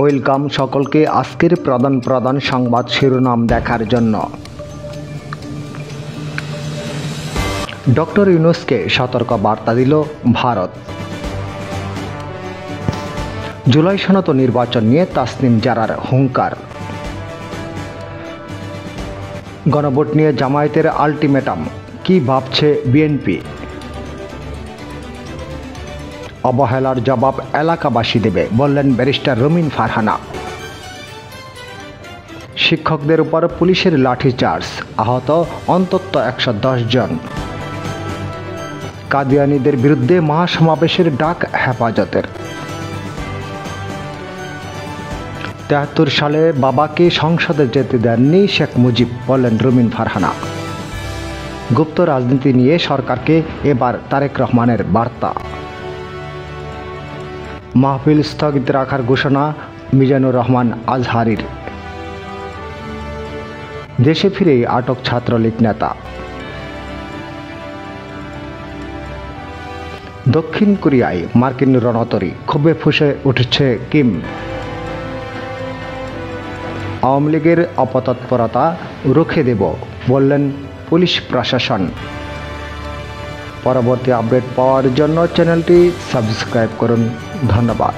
Welcome সকলকে আজকের প্রধান সংবাদ শিরোনাম দেখার জন্য। ডক্টর ইউনূসকে সতর্ক বার্তা দিল ভারত। জুলাই সনত নির্বাচন নিয়ে তাসনিম জারার হুঙ্কার। গণভোট নিয়ে জামায়াতের আলটিমেটাম, কি ভাবছে বিএনপি? অবহেলার জবাব এলাকাবাসী দেবে, বললেন ব্যারিস্টার রুমিন ফারহানা। শিক্ষকদের উপর পুলিশের লাঠিচার্জ, আহত অন্তত 110 জন। কাদিয়ানীদের বিরুদ্ধে মহাসমাবেশের ডাক হেফাজতের। 73 সালে বাবাকে সংসদে যেতে দেননি শেখ মুজিব, বললেন রুমিন ফারহানা। গুপ্ত রাজনীতি নিয়ে সরকারকে এবার তারেক রহমানের বার্তা। মাহফিল স্থগিত রাখার ঘোষণা মিজানুর রহমান আজহারীর। দেশে ফিরেই আটক ছাত্রলীগ নেতা। দক্ষিণ কোরিয়ায় মার্কিন রণতরী, ক্ষোভে ফুঁসে উঠছে কিম। আওয়ামী লীগের অপতৎপরতা রুখে দেব, বললেন পুলিশ প্রশাসন। পরবর্তী আপডেট পাওয়ার জন্য চ্যানেলটি সাবস্ক্রাইব করুন। ধন্যবাদ।